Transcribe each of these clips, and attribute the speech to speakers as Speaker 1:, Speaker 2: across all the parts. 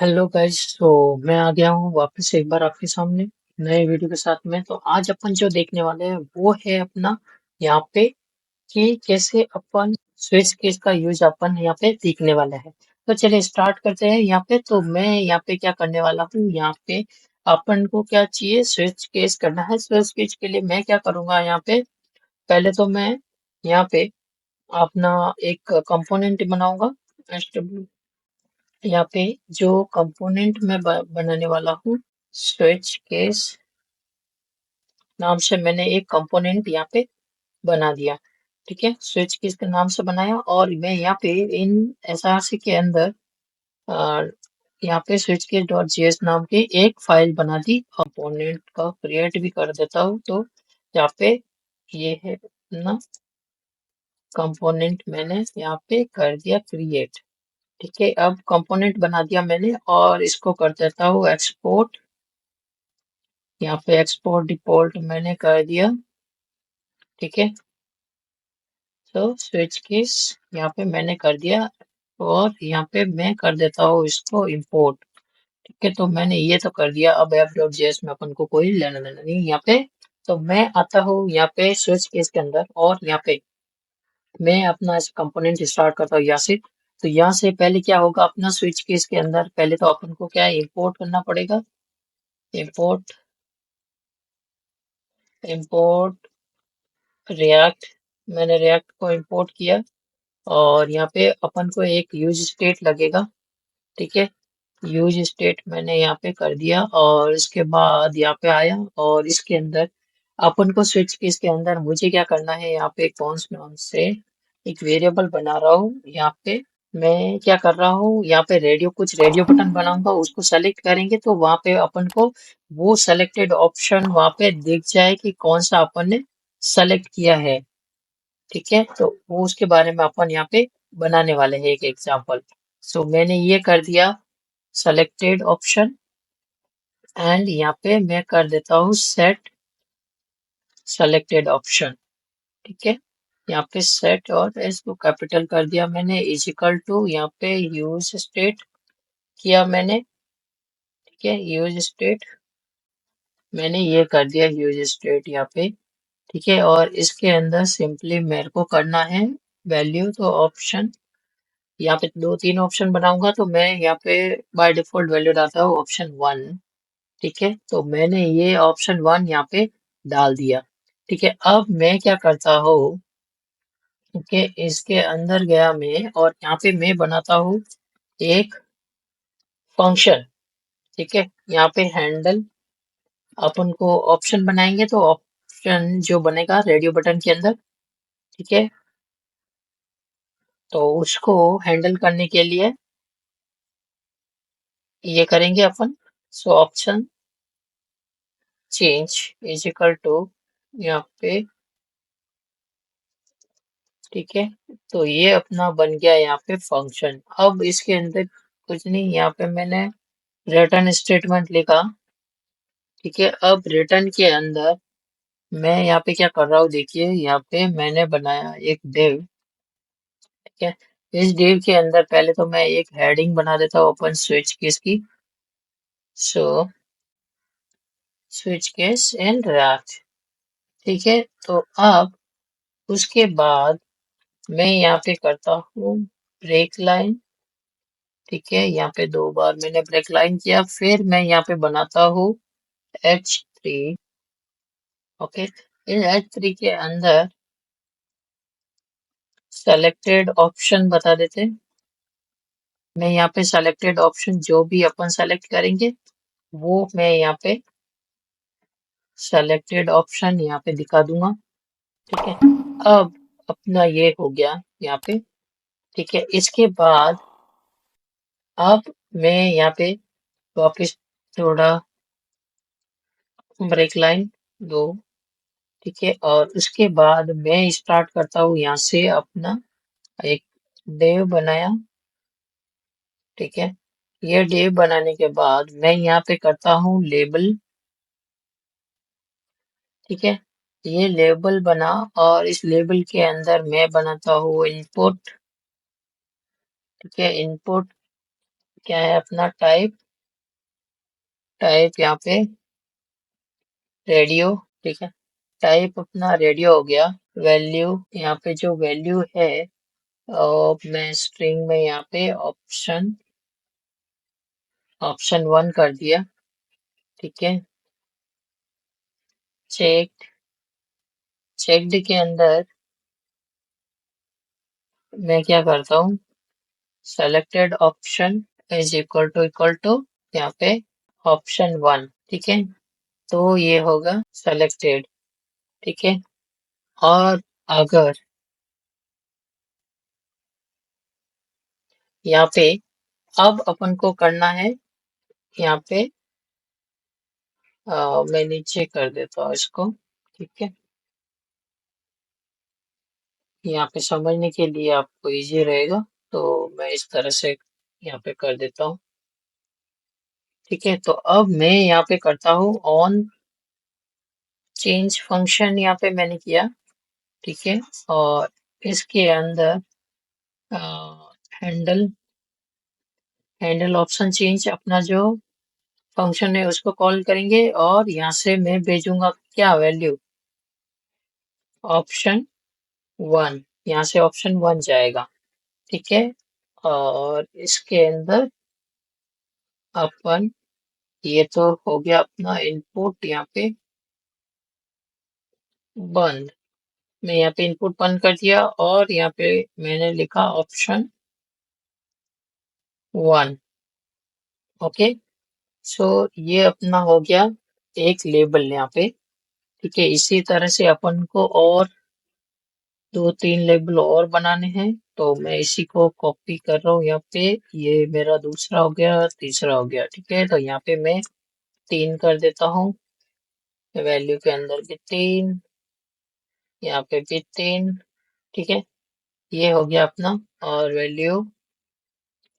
Speaker 1: Hello guys. तो मैं आ गया हूँ वापस एक बार आपके सामने नए वीडियो के साथ में। तो आज अपन जो देखने वाले हैं वो है अपना यहाँ पे कि कैसे अपन स्विच केस का यूज अपन यहाँ पे सीखने वाला है। तो चलिए स्टार्ट करते हैं यहाँ पे। तो मैं यहाँ पे क्या करने वाला हूँ, यहाँ पे अपन को क्या चाहिए, स्विच केस करना है। स्विच केस के लिए मैं क्या करूँगा, यहाँ पे पहले तो मैं यहाँ पे अपना एक कंपोनेंट बनाऊंगा। यहाँ पे जो कंपोनेंट मैं बनाने वाला हूँ, स्विच केस नाम से मैंने एक कंपोनेंट यहाँ पे बना दिया। ठीक है, स्विच केस के नाम से बनाया और मैं यहाँ पे इन एसआरसी के अंदर अ, यहाँ पे स्विच केस डॉट जेएस नाम की एक फाइल बना दी। कंपोनेंट का क्रिएट भी कर देता हूँ। तो यहाँ पे ये है ना, कंपोनेंट मैंने यहाँ पे कर दिया क्रिएट। ठीक है, अब कंपोनेंट बना दिया मैंने और इसको कर देता हूँ एक्सपोर्ट। यहाँ पे एक्सपोर्ट डिफॉल्ट मैंने कर दिया। ठीक है, तो स्विच केस यहाँ पे मैंने कर दिया और यहाँ पे मैं कर देता हूँ इसको इंपोर्ट। ठीक है, तो मैंने ये तो कर दिया। अब एफ डॉट जेएस में अपन को कोई लेना देना नहीं यहाँ पे। तो मैं आता हूँ यहाँ पे स्विच केस के अंदर और यहाँ पे मैं अपना कंपोनेंट स्टार्ट करता हूँ यहाँ से। तो यहाँ से पहले क्या होगा, अपना स्विच केस के अंदर पहले तो अपन को क्या इंपोर्ट करना पड़ेगा। इंपोर्ट इंपोर्ट रिएक्ट, मैंने रिएक्ट को इंपोर्ट किया और यहाँ पे अपन को एक यूज स्टेट लगेगा। ठीक है, यूज स्टेट मैंने यहाँ पे कर दिया और इसके बाद यहाँ पे आया और इसके अंदर अपन को स्विच केस के अंदर मुझे क्या करना है, यहाँ पे कौन से एक वेरिएबल बना रहा हूँ। यहाँ पे मैं क्या कर रहा हूँ, यहाँ पे कुछ रेडियो बटन बनाऊंगा। उसको सेलेक्ट करेंगे तो वहां पे अपन को वो सेलेक्टेड ऑप्शन वहां पे दिख जाए कि कौन सा अपन ने सेलेक्ट किया है। ठीक है, तो वो उसके बारे में अपन यहाँ पे बनाने वाले हैं एक एग्जांपल। सो मैंने ये कर दिया सेलेक्टेड ऑप्शन एंड यहाँ पे मैं कर देता हूँ सेट सेलेक्टेड ऑप्शन। ठीक है, यहाँ पे सेट और इसको कैपिटल कर दिया मैंने, इजिकल टू यहाँ पे यूज स्टेट किया मैंने। ठीक है, यूज स्टेट मैंने ये कर दिया यूज स्टेट यहाँ पे। ठीक है, और इसके अंदर सिंपली मेरे को करना है वैल्यू। तो ऑप्शन यहाँ पे दो तीन ऑप्शन बनाऊंगा तो मैं यहाँ पे बाय डिफॉल्ट वैल्यू डालता हूँ ऑप्शन 1। ठीक है, तो मैंने ये ऑप्शन 1 यहाँ पे डाल दिया। ठीक है, अब मैं क्या करता हूँ कि इसके अंदर गया मैं और यहाँ पे मैं बनाता हूँ एक फंक्शन। ठीक है, यहाँ पे हैंडल अपन को ऑप्शन बनाएंगे तो ऑप्शन जो बनेगा रेडियो बटन के अंदर। ठीक है, तो उसको हैंडल करने के लिए ये करेंगे अपन। So option change is equal to यहाँ पे। ठीक है, तो ये अपना बन गया यहाँ पे फंक्शन। अब इसके अंदर कुछ नहीं, यहाँ पे मैंने रिटर्न स्टेटमेंट लिखा। ठीक है, अब रिटर्न के अंदर मैं यहाँ पे क्या कर रहा हूँ, देखिए यहाँ पे मैंने बनाया एक डिव। ठीक है, इस डिव के अंदर पहले तो मैं एक हेडिंग बना देता हूँ ओपन स्विच केस की। So switch case and rack. ठीक है, तो अब उसके बाद मैं यहाँ पे करता हूँ ब्रेक लाइन। ठीक है, यहाँ पे दो बार मैंने ब्रेक लाइन किया, फिर मैं यहाँ पे बनाता हूँ H3। ओके, इस H3 के अंदर सेलेक्टेड ऑप्शन बता देते। मैं यहाँ पे सेलेक्टेड ऑप्शन जो भी अपन सेलेक्ट करेंगे वो मैं यहाँ पे सेलेक्टेड ऑप्शन यहाँ पे दिखा दूंगा। ठीक है, अब अपना ये हो गया यहाँ पे। ठीक है, इसके बाद अब मैं यहाँ पे वापस थोड़ा ब्रेक लाइन दो। ठीक है, और उसके बाद मैं स्टार्ट करता हूँ यहाँ से अपना एक डेव बनाया। ठीक है, ये डेव बनाने के बाद मैं यहाँ पे करता हूँ लेबल। ठीक है, ये लेबल बना और इस लेबल के अंदर मैं बनाता हूँ इनपुट। ठीक है, इनपुट क्या है अपना टाइप, टाइप यहाँ पे रेडियो, ठीक है। टाइप अपना रेडियो हो गया। वैल्यू, यहाँ पे जो वैल्यू है मैं स्ट्रिंग में यहाँ पे ऑप्शन ऑप्शन 1 कर दिया, ठीक है। चेक, चेक्ड के अंदर मैं क्या करता हूँ, selected option is equal to यहाँ पे ऑप्शन 1, ठीक है। तो ये होगा सेलेक्टेड, ठीक है। और अगर यहाँ पे अब अपन को करना है, यहाँ पे मैं नीचे कर देता हूँ इसको, ठीक है। यहाँ पे समझने के लिए आपको इजी रहेगा, तो मैं इस तरह से यहाँ पे कर देता हूँ, ठीक है। तो अब मैं यहाँ पे करता हूँ ऑन चेंज फंक्शन, यहाँ पे मैंने किया, ठीक है। और इसके अंदर हैंडल हैंडल ऑप्शन चेंज अपना जो फंक्शन है उसको कॉल करेंगे, और यहाँ से मैं भेजूंगा क्या वैल्यू, ऑप्शन 1, यहाँ से ऑप्शन 1 जाएगा, ठीक है। और इसके अंदर अपन, ये तो हो गया अपना इनपुट यहाँ पे बंद। मैं यहाँ पे इनपुट बंद कर दिया, और यहाँ पे मैंने लिखा ऑप्शन 1, ओके। सो ये अपना हो गया एक लेबल यहाँ पे, ठीक है। इसी तरह से अपन को और 2-3 लेबल और बनाने हैं, तो मैं इसी को कॉपी कर रहा हूँ यहाँ पे। ये मेरा दूसरा हो गया, तीसरा हो गया, ठीक है। तो यहाँ पे मैं 3 कर देता हूँ, वैल्यू के अंदर भी 3, यहाँ पे भी 3, ठीक है। ये हो गया अपना, और वैल्यू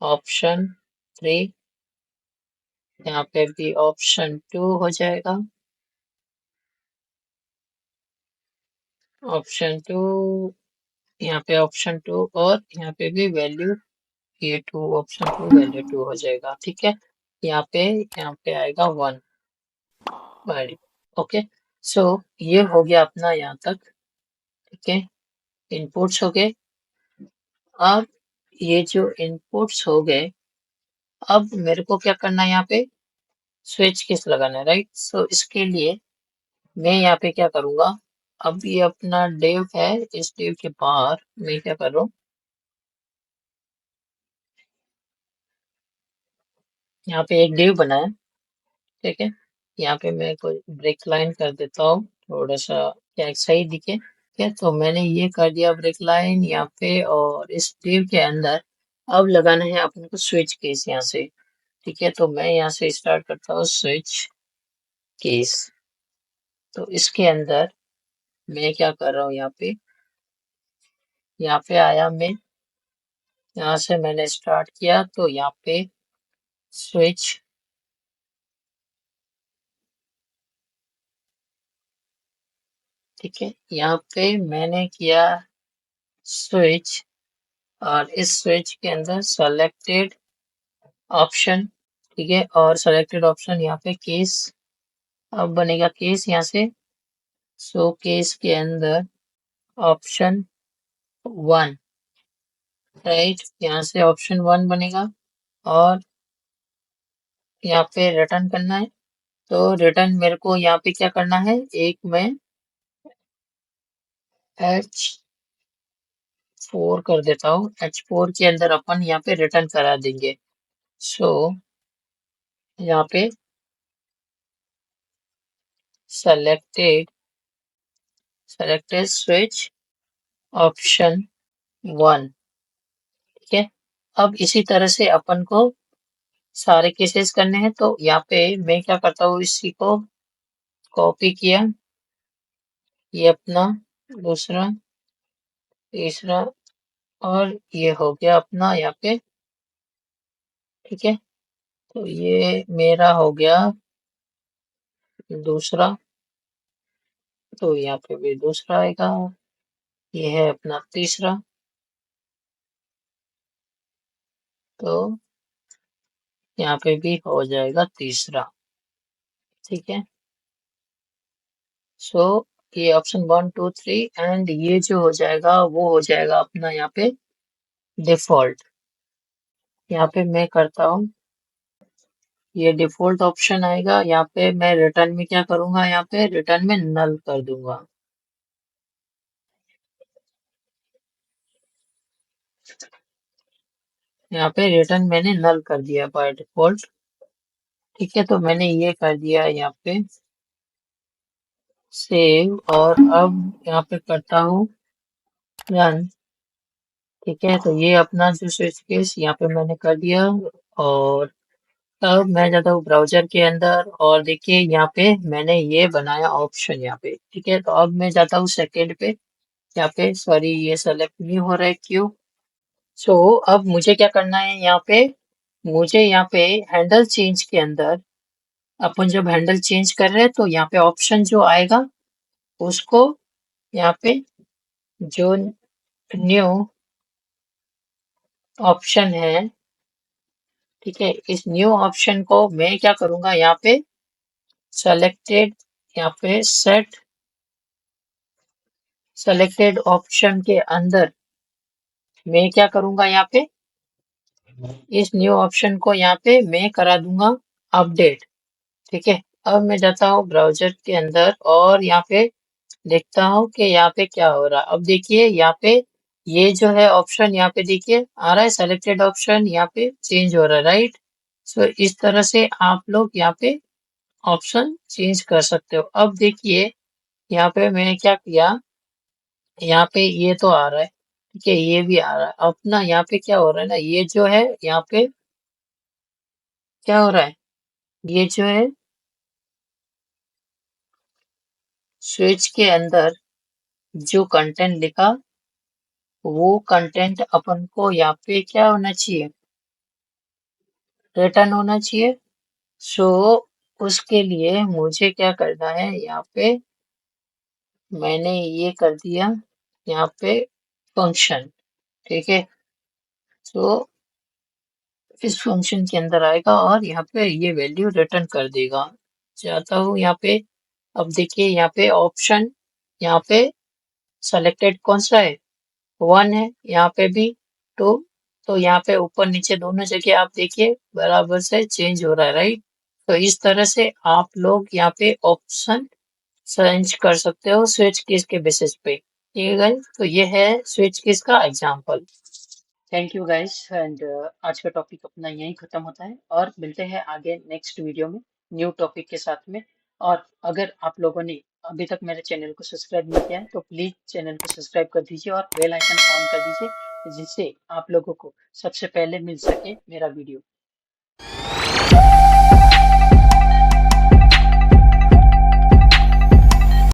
Speaker 1: ऑप्शन 3, यहाँ पे भी ऑप्शन 2 हो जाएगा, ऑप्शन 2, यहाँ पे ऑप्शन 2, और यहाँ पे भी वैल्यू, ये 2 ऑप्शन 2 वैल्यू 2 हो जाएगा, ठीक है। यहाँ पे आएगा 1 वैल्यू, ओके। सो ये हो गया अपना यहाँ तक, ठीक है। इनपुट्स हो गए। अब ये जो इनपुट्स हो गए, अब मेरे को क्या करना है, यहाँ पे स्विच केस लगाना है, राइट। सो इसके लिए मैं यहाँ पे क्या करूंगा, अब ये अपना डेव है, इस डेव के बाहर मैं क्या कर रहा हूँ, यहाँ पे एक डेव बनाया, ठीक है। यहाँ पे मैं कोई ब्रेक लाइन कर देता हूँ, थोड़ा सा क्या सही दिखे, ठीक है। तो मैंने ये कर दिया ब्रेक लाइन यहाँ पे, और इस डेव के अंदर अब लगाना है अपन को स्विच केस यहाँ से, ठीक है। तो मैं यहाँ से स्टार्ट करता हूँ स्विच केस। तो इसके अंदर मैं क्या कर रहा हूँ, यहाँ पे आया मैं, यहाँ से मैंने स्टार्ट किया, तो यहाँ पे स्विच, ठीक है। यहाँ पे मैंने किया स्विच, और इस स्विच के अंदर सेलेक्टेड ऑप्शन, ठीक है। और सेलेक्टेड ऑप्शन यहाँ पे केस, अब बनेगा केस यहाँ से। सो केस के अंदर ऑप्शन 1, राइट, यहाँ से ऑप्शन 1 बनेगा, और यहाँ पे रिटर्न करना है। तो रिटर्न मेरे को यहाँ पे क्या करना है, एक मैं H4 कर देता हूँ, H4 के अंदर अपन यहाँ पे रिटर्न करा देंगे। सो यहाँ पे सेलेक्टेड सेलेक्टेड स्विच ऑप्शन 1, ठीक है। अब इसी तरह से अपन को सारे केसेस करने हैं, तो यहाँ पे मैं क्या करता हूँ, इसी को कॉपी किया, ये अपना दूसरा, तीसरा, और ये हो गया अपना यहाँ पे, ठीक है। तो ये मेरा हो गया दूसरा, तो यहाँ पे भी दूसरा आएगा, ये है अपना तीसरा, तो यहाँ पे भी हो जाएगा तीसरा। ठीक है, सो ये ऑप्शन 1 2 3 एंड ये जो हो जाएगा वो हो जाएगा अपना यहाँ पे डिफॉल्ट। यहाँ पे मैं करता हूँ, ये डिफॉल्ट ऑप्शन आएगा। यहाँ पे मैं रिटर्न में क्या करूंगा, यहाँ पे रिटर्न में नल कर दूंगा। यहाँ पे रिटर्न मैंने नल कर दिया बाय डिफॉल्ट। ठीक है, तो मैंने ये कर दिया यहाँ पे सेव, और अब यहाँ पे करता हूँ रन। ठीक है, तो ये अपना जो स्विच केस यहाँ पे मैंने कर दिया। और अब मैं जाता हूँ ब्राउजर के अंदर, और देखिए यहाँ पे मैंने ये बनाया ऑप्शन यहाँ पे। ठीक है, तो अब मैं जाता हूँ सेकंड पे। यहाँ पे सॉरी ये सेलेक्ट नहीं हो रहा है, क्यों? सो अब मुझे क्या करना है, यहाँ पे मुझे यहाँ पे हैंडल चेंज के अंदर, अपन जब हैंडल चेंज कर रहे हैं तो यहाँ पे ऑप्शन जो आएगा उसको, यहाँ पे जो न्यू ऑप्शन है, ठीक है, इस न्यू ऑप्शन को मैं क्या करूंगा, यहाँ पे सेलेक्टेड, यहाँ पे सेलेक्टेड ऑप्शन के अंदर मैं क्या करूंगा, यहाँ पे इस न्यू ऑप्शन को यहाँ पे मैं करा दूंगा अपडेट। ठीक है, अब मैं जाता हूँ ब्राउजर के अंदर और यहाँ पे देखता हूँ कि यहाँ पे क्या हो रहा है। अब देखिए यहाँ पे ये जो है ऑप्शन यहाँ पे देखिए आ रहा है, सेलेक्टेड ऑप्शन यहाँ पे चेंज हो रहा है, राइट। सो इस तरह से आप लोग यहाँ पे ऑप्शन चेंज कर सकते हो। अब देखिए यहाँ पे मैंने क्या किया, यहाँ पे ये तो आ रहा है, ठीक है, ये भी आ रहा है। अपना यहाँ पे क्या हो रहा है ना, ये जो है यहाँ पे क्या हो रहा है, ये जो है स्विच के अंदर जो कंटेंट लिखा, वो कंटेंट अपन को यहाँ पे क्या होना चाहिए, रिटर्न होना चाहिए। सो उसके लिए मुझे क्या करना है, यहाँ पे मैंने ये कर दिया यहाँ पे फंक्शन। ठीक है, तो इस फंक्शन के अंदर आएगा और यहाँ पे ये वैल्यू रिटर्न कर देगा। चाहता हूँ यहाँ पे, अब देखिए यहाँ पे ऑप्शन, यहाँ पे सेलेक्टेड कौन सा है, 1 है, यहाँ पे भी 2। तो यहाँ पे ऊपर नीचे दोनों जगह आप देखिए बराबर से चेंज हो रहा है, राइट। तो इस तरह से आप लोग यहाँ पे ऑप्शन चेंज कर सकते हो स्विच कीज के बेसिस पे। ठीक है guys? तो ये है स्विच कीज का example. Thank you guys, and आज का टॉपिक अपना यहीं खत्म होता है, और मिलते हैं आगे नेक्स्ट वीडियो में न्यू टॉपिक के साथ में। और अगर आप लोगों ने अभी तक मेरे चैनल को सब्सक्राइब नहीं किया है तो प्लीज चैनल को सब्सक्राइब कर दीजिए और बेल आइकन ऑन कर दीजिए, जिससे आप लोगों को सबसे पहले मिल सके मेरा वीडियो।